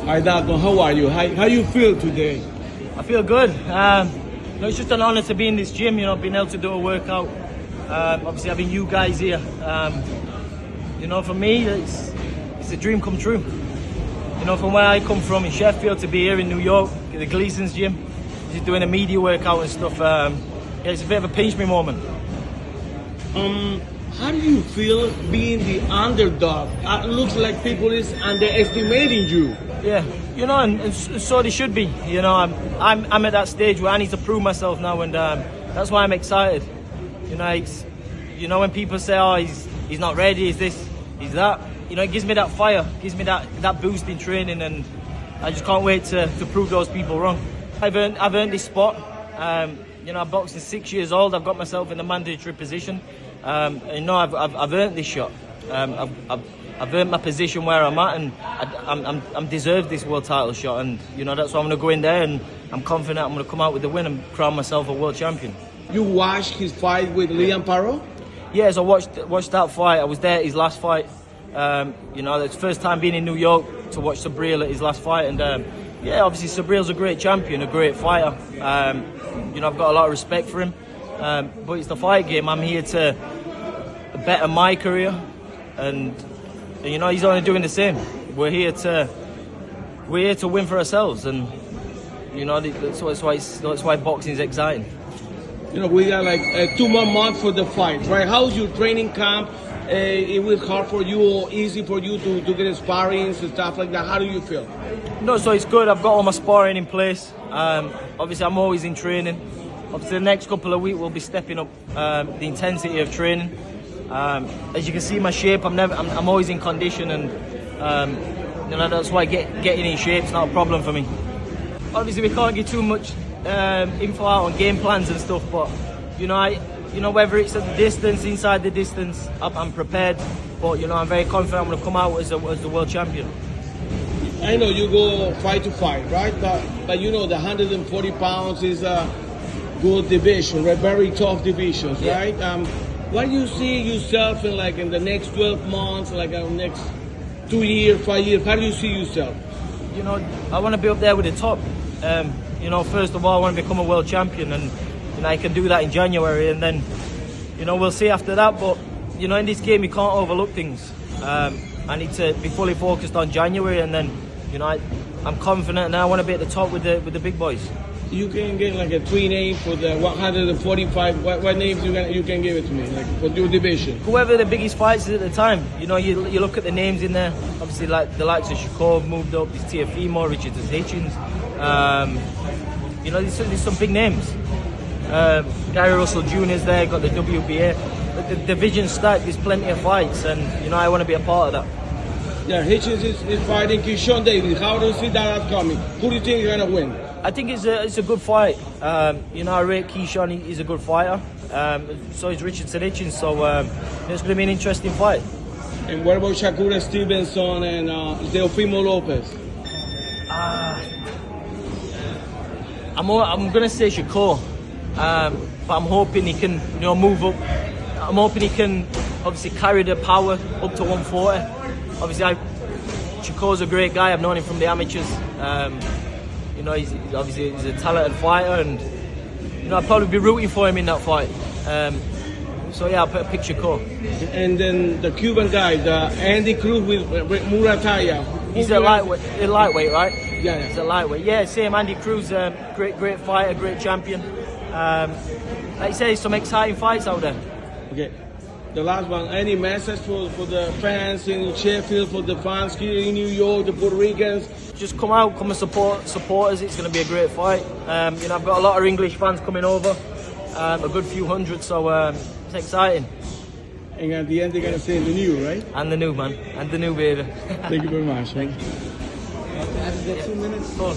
Hi Dalton, how are you? How you feel today? I feel good. It's just an honor to be in this gym, being able to do a workout. Obviously having you guys here. For me, it's a dream come true. From where I come from in Sheffield to be here in New York, at the Gleason's gym, just doing a media workout and stuff. It's a bit of a pinch me moment. How do you feel being the underdog? It looks like people is underestimating you. Yeah, and so they should be. I'm at that stage where I need to prove myself now, and that's why I'm excited. When people say, "Oh, he's not ready," he's this, he's that. It gives me that fire, gives me that boost in training, and I just can't wait to prove those people wrong. I've earned this spot. I've boxed since 6 years old. I've got myself in a mandatory position. I've earned this shot. I've earned my position where I'm at, and I'm deserved this world title shot. And that's why I'm going to go in there, and I'm confident I'm going to come out with the win and crown myself a world champion. You watched his fight with Liam Parro? Yes, I watched that fight. I was there at his last fight. It's the first time being in New York to watch Subriel at his last fight, and obviously Subriel's a great champion, a great fighter. I've got a lot of respect for him, but it's the fight game. I'm here to better my career, and he's only doing the same. We're here to win for ourselves, and that's why boxing is exciting. We got like 2 more months for the fight, right? How's your training camp? It was hard for you or easy for you to get sparrings and stuff like that. How do you feel? No, so it's good. I've got all my sparring in place. Obviously, I'm always in training. Obviously, the next couple of weeks we'll be stepping up the intensity of training. As you can see, my shape, I'm always in condition, and that's why getting in shape's not a problem for me. Obviously, we can't get too much info out on game plans and stuff, but whether it's at the distance, inside the distance, I'm prepared. But I'm very confident I'm going to come out as the world champion. I know you go fight to fight, right? But the 140 pounds is a good division, right? Very tough divisions, yeah. Right? What do you see yourself in the next 12 months, next 2 years, 5 years? How do you see yourself? I want to be up there with the top. First of all, I want to become a world champion, and I can do that in January, and then we'll see after that. But in this game you can't overlook things. I need to be fully focused on January, and then I'm confident, and I want to be at the top with the big boys. You can get like a 3 name for the 145. What names you can give it to me, like for your division? Whoever the biggest fights is at the time. You look at the names in there. Obviously, like the likes of Shakur moved up. There's Tiafimo, Richards, Hitchens. There's some big names. Gary Russell Jr.'s there. Got the WBA. But the division's stacked. There's plenty of fights, and I want to be a part of that. Yeah, Hitchens is fighting Keyshawn Davis. How do you see that coming? Who do you think is gonna win? I think it's a good fight. I rate Keyshawn. He's a good fighter. So is Richards and Hitchens. So it's going to be an interesting fight. And what about Shakur Stevenson and Teofimo Lopez? I'm going to say Shakur, but I'm hoping he can move up. I'm hoping he can obviously carry the power up to 140. Obviously, Shakur's a great guy. I've known him from the amateurs. He's a talented fighter, and I'd probably be rooting for him in that fight. I'll pick Shakur. And then the Cuban guy, the Andy Cruz with Murataya. He's a lightweight, right? Yeah. He's a lightweight. Yeah, same. Andy Cruz, great fighter, great champion. Like you say, some exciting fights out there. Okay. The last one, any message for the fans in Sheffield, for the fans here in New York, the Puerto Ricans? Just come out, come and support us. It's going to be a great fight. I've got a lot of English fans coming over, a good few hundred, so it's exciting. And at the end, they're going to say the new, right? And the new, man. And the new, baby. Thank you very much. Thank you. 2 minutes. Cool.